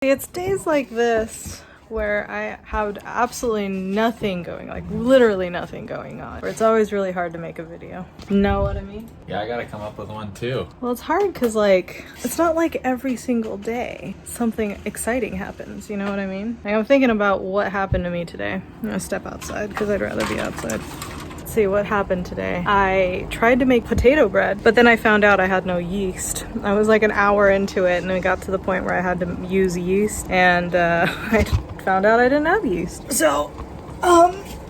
See, it's days like this where I have absolutely nothing going, like literally nothing going on, where it's always really hard to make a video. Know what I mean? Yeah, I gotta come up with one too. Well, it's hard because like, it's not like every single day something exciting happens, you know what I mean? Like, I'm thinking about what happened to me today. I'm gonna step outside because I'd rather be outside. Let's see what happened today. I tried to make potato bread, but then I found out I had no yeast. I was like an hour into it and it got to the point where I had to use yeast, and I found out I didn't have yeast. So,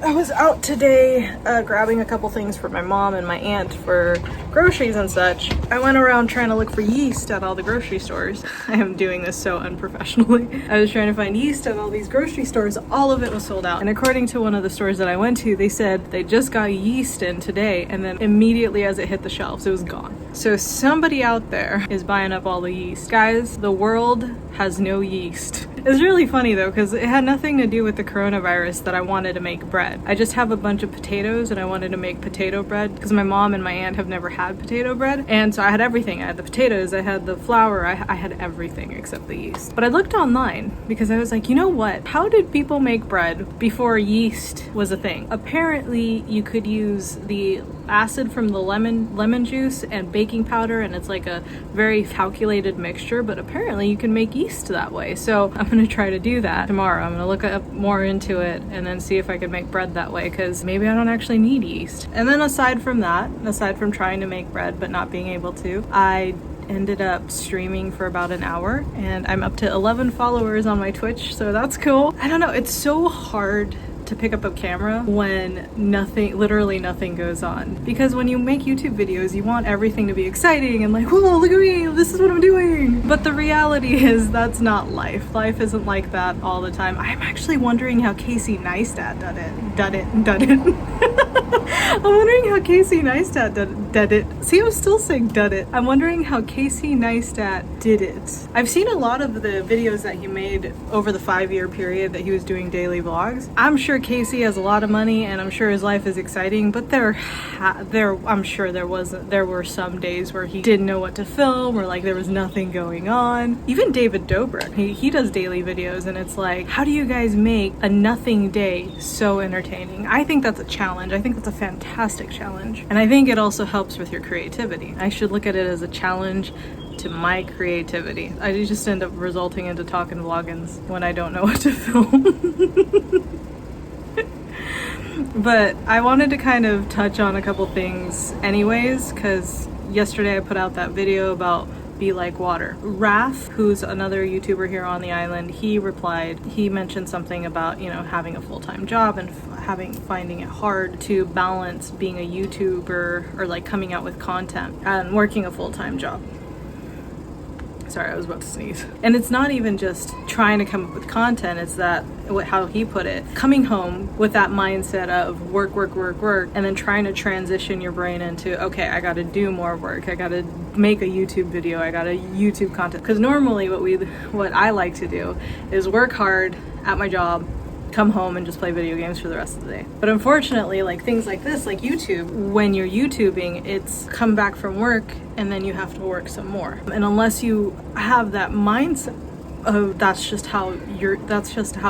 I was out today grabbing a couple things for my mom and my aunt for groceries and such. I went around trying to look for yeast at all the grocery stores. I am doing this so unprofessionally. I was trying to find yeast at all these grocery stores. All of it was sold out. And according to one of the stores that I went to, they said they just got yeast in today, and then immediately as it hit the shelves, it was gone. So somebody out there is buying up all the yeast. Guys, the world has no yeast. It's really funny though, because it had nothing to do with the coronavirus that I wanted to make bread. I just have a bunch of potatoes and I wanted to make potato bread because my mom and my aunt have never had potato bread. And so I had everything. I had the potatoes, I had the flour, I had everything except the yeast. But I looked online because I was like, you know what? How did people make bread before yeast was a thing? Apparently you could use the acid from the lemon juice and baking powder, and it's like a very calculated mixture, but apparently you can make yeast that way. So I'm gonna try to do that tomorrow. I'm gonna look up more into it and then see if I can make bread that way, because maybe I don't actually need yeast. And then aside from that, aside from trying to make bread but not being able to, I ended up streaming for about an hour and I'm up to 11 followers on my Twitch, so that's cool. I don't know, it's so hard to pick up a camera when literally nothing goes on, because when you make YouTube videos you want everything to be exciting and like, whoa, look at me, this is what I'm doing. But the reality is that's not life. Life isn't like that all the time. I'm actually wondering how Casey Neistat did it. I'm wondering how Casey Neistat did it. See, I'm still saying did it. I'm wondering how Casey Neistat did it. I've seen a lot of the videos that he made over the 5-year period that he was doing daily vlogs. I'm sure Casey has a lot of money and I'm sure his life is exciting, but I'm sure there were some days where he didn't know what to film, or like there was nothing going on. Even David Dobrik, he does daily videos, and it's like, how do you guys make a nothing day so entertaining? I think that's a challenge. I think that's a fantastic challenge. And I think it also helps with your creativity. I should look at it as a challenge to my creativity. I just end up resulting into Talkin Vloggins when I don't know what to film. But I wanted to kind of touch on a couple things anyways, because yesterday I put out that video about be like water. Raph, who's another YouTuber here on the island, he replied, he mentioned something about, you know, having a full-time job and finding it hard to balance being a YouTuber or like coming out with content and working a full-time job. Sorry, I was about to sneeze. And it's not even just trying to come up with content, it's that, how he put it, coming home with that mindset of work, and then trying to transition your brain into, okay, I gotta do more work, I gotta make a YouTube video, I gotta YouTube content. Because normally what I like to do is work hard at my job, come home and just play video games for the rest of the day. But unfortunately, like things like this, like YouTube, when you're YouTubing, it's come back from work and then you have to work some more. And unless you have that mindset of that's just how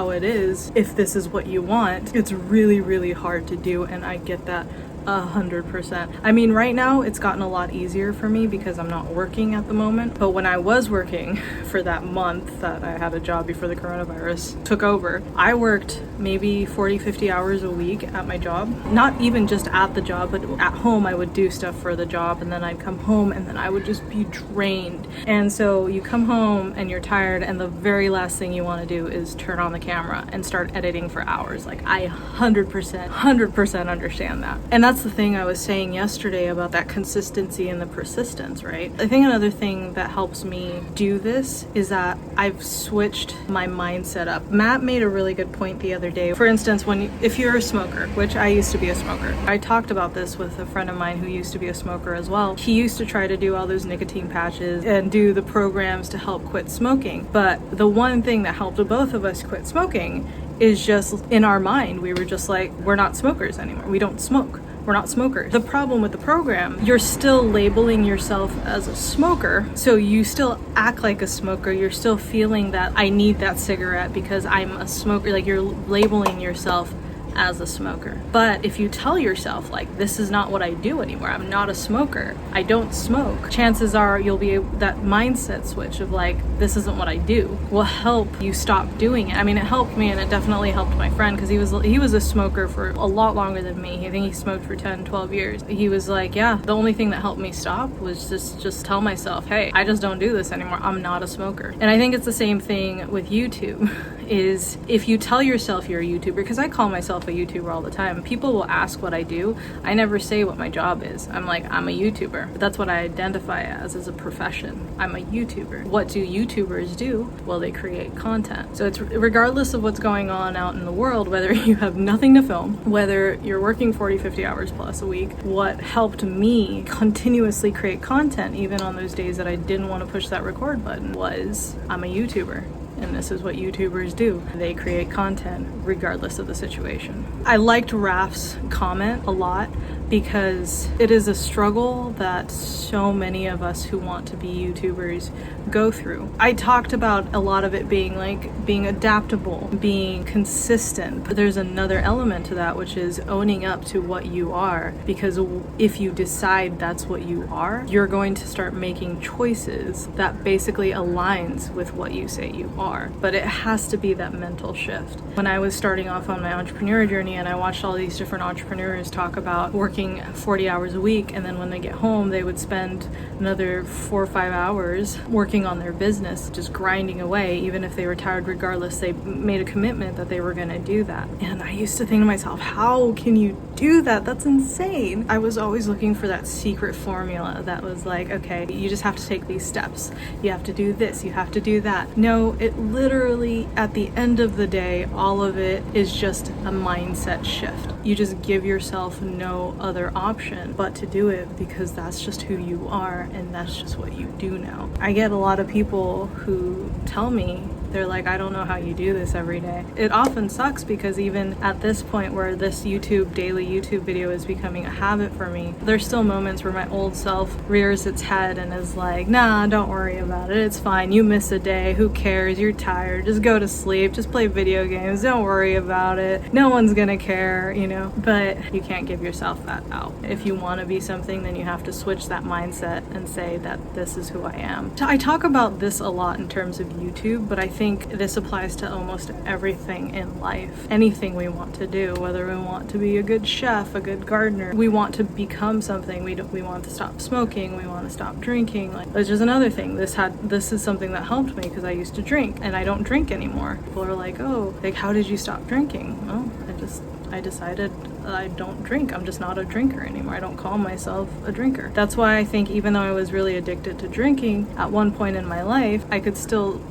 it is, if this is what you want, it's really, really hard to do. And I get that 100%. I mean, right now it's gotten a lot easier for me because I'm not working at the moment. But when I was working for that month that I had a job before the coronavirus took over, I worked maybe 40-50 hours a week at my job. Not even just at the job, but at home I would do stuff for the job, and then I'd come home and then I would just be drained. And so you come home and you're tired, and the very last thing you want to do is turn on the camera and start editing for hours. Like, I 100% understand that. And that's the thing I was saying yesterday about that consistency and the persistence, right? I think another thing that helps me do this is that I've switched my mindset up. Matt made a really good point the other day. For instance, if you're a smoker, which I used to be a smoker, I talked about this with a friend of mine who used to be a smoker as well. He used to try to do all those nicotine patches and do the programs to help quit smoking. But the one thing that helped both of us quit smoking is just in our mind, we were just like, we're not smokers anymore. We don't smoke. we're not smokers. The problem with the program, you're still labeling yourself as a smoker, so you still act like a smoker. You're still feeling that I need that cigarette because I'm a smoker. Like, you're labeling yourself as a smoker. But if you tell yourself, like, this is not what I do anymore, I'm not a smoker, I don't smoke, chances are you'll be able, that mindset switch of like, this isn't what I do, will help you stop doing it. I mean, it helped me, and it definitely helped my friend, because he was a smoker for a lot longer than me. I think he smoked for 10-12 years. He was like, yeah, the only thing that helped me stop was just tell myself, hey, I just don't do this anymore, I'm not a smoker. And I think it's the same thing with YouTube. Is if you tell yourself you're a YouTuber, because I call myself a YouTuber all the time, people will ask what I do. I never say what my job is. I'm like, I'm a YouTuber. But that's what I identify as a profession. I'm a YouTuber. What do YouTubers do? Well, they create content. So it's regardless of what's going on out in the world, whether you have nothing to film, whether you're working 40-50 hours plus a week, what helped me continuously create content, even on those days that I didn't want to push that record button, was I'm a YouTuber. And this is what YouTubers do. They create content regardless of the situation. I liked Raf's comment a lot because it is a struggle that so many of us who want to be YouTubers go through. I talked about a lot of it being like being adaptable, being consistent. But there's another element to that, which is owning up to what you are. Because if you decide that's what you are, you're going to start making choices that basically aligns with what you say you are. But it has to be that mental shift. When I was starting off on my entrepreneur journey and I watched all these different entrepreneurs talk about working 40 hours a week, and then when they get home they would spend another 4 or 5 hours working on their business, just grinding away. Even if they were tired, regardless, they made a commitment that they were going to do that. And I used to think to myself, how can you do that? That's insane. I was always looking for that secret formula that was like, okay, you just have to take these steps, you have to do this, you have to do that. No, it literally, at the end of the day, all of it is just a mindset shift. You just give yourself no other option but to do it, because that's just who you are and that's just what you do now. I get a lot of people who tell me, they're like, I don't know how you do this every day. It often sucks because even at this point where this daily YouTube video is becoming a habit for me, there's still moments where my old self rears its head and is like, nah, don't worry about it. It's fine. You miss a day. Who cares? You're tired. Just go to sleep. Just play video games. Don't worry about it. No one's gonna care, you know? But you can't give yourself that out. If you want to be something, then you have to switch that mindset and say that this is who I am. I talk about this a lot in terms of YouTube, but I think this applies to almost everything in life. Anything we want to do, whether we want to be a good chef, a good gardener, we want to become something, we want to stop smoking, we want to stop drinking. Like, that's just another thing. This is something that helped me because I used to drink and I don't drink anymore. People are like, oh, like, how did you stop drinking? Well, I decided I don't drink. I'm just not a drinker anymore. I don't call myself a drinker. That's why I think even though I was really addicted to drinking at one point in my life, I could still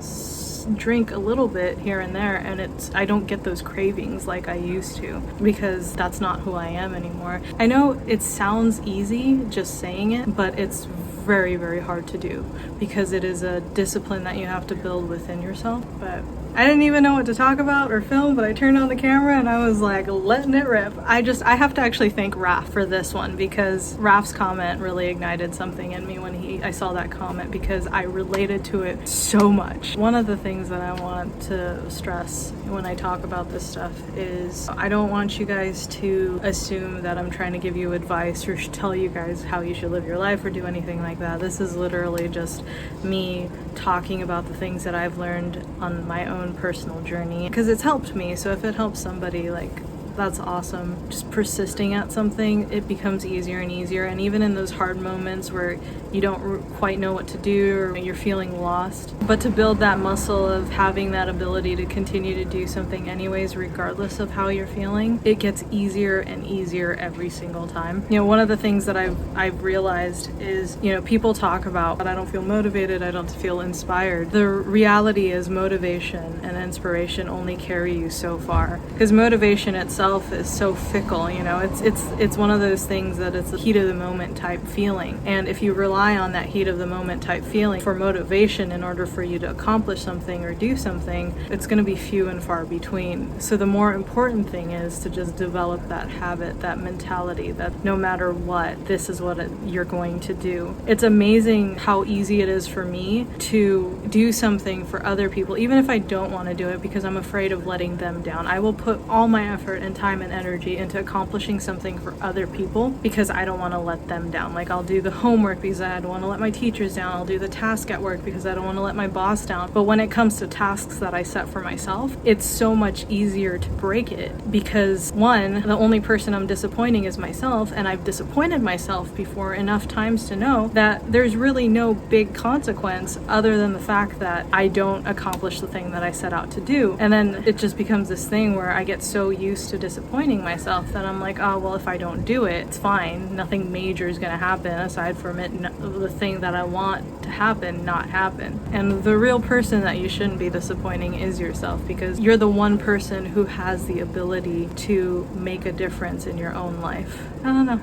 drink a little bit here and there, and I don't get those cravings like I used to, because that's not who I am anymore. I know it sounds easy just saying it, but it's very, very hard to do because it is a discipline that you have to build within yourself. But I didn't even know what to talk about or film, but I turned on the camera and I was like letting it rip. I have to actually thank Raf for this one, because Raf's comment really ignited something in me when I saw that comment, because I related to it so much. One of the things that I want to stress when I talk about this stuff is I don't want you guys to assume that I'm trying to give you advice or tell you guys how you should live your life or do anything like that. This is literally just me talking about the things that I've learned on my own personal journey, because it's helped me. So if it helps somebody, like, that's awesome. Just persisting at something, it becomes easier and easier. And even in those hard moments where you don't quite know what to do or you're feeling lost, but to build that muscle of having that ability to continue to do something anyways, regardless of how you're feeling, it gets easier and easier every single time. You know, one of the things that I've realized is, you know, people talk about, I don't feel motivated, I don't feel inspired. The reality is motivation and inspiration only carry you so far, because motivation itself itself is so fickle, you know. It's one of those things that it's a heat of the moment type feeling. And if you rely on that heat of the moment type feeling for motivation in order for you to accomplish something or do something, it's going to be few and far between. So the more important thing is to just develop that habit, that mentality that no matter what, this is what you're going to do. It's amazing how easy it is for me to do something for other people, even if I don't want to do it because I'm afraid of letting them down. I will put all my effort and time and energy into accomplishing something for other people because I don't want to let them down. Like, I'll do the homework because I don't want to let my teachers down. I'll do the task at work because I don't want to let my boss down. But when it comes to tasks that I set for myself, it's so much easier to break it because, one, the only person I'm disappointing is myself, and I've disappointed myself before enough times to know that there's really no big consequence other than the fact that I don't accomplish the thing that I set out to do. And then it just becomes this thing where I get so used to disappointing myself that I'm like, oh, well, if I don't do it, it's fine. Nothing major is going to happen aside from it, the thing that I want to happen, not happen. And the real person that you shouldn't be disappointing is yourself, because you're the one person who has the ability to make a difference in your own life. I don't know.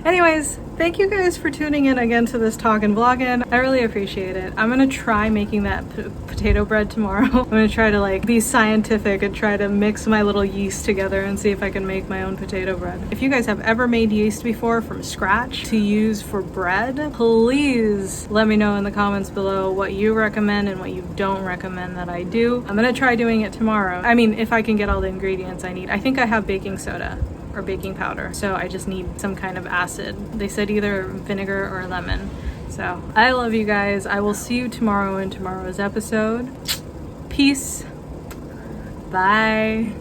Anyways, thank you guys for tuning in again to this Talkin Vloggin. I really appreciate it. I'm gonna try making that potato bread tomorrow. I'm gonna try to like be scientific and try to mix my little yeast together and see if I can make my own potato bread. If you guys have ever made yeast before from scratch to use for bread, please let me know in the comments below what you recommend and what you don't recommend that I do. I'm gonna try doing it tomorrow. I mean, if I can get all the ingredients I need. I think I have baking soda or baking powder, so I just need some kind of acid. They said either vinegar or lemon. So I love you guys. I will see you tomorrow in tomorrow's episode. Peace. Bye.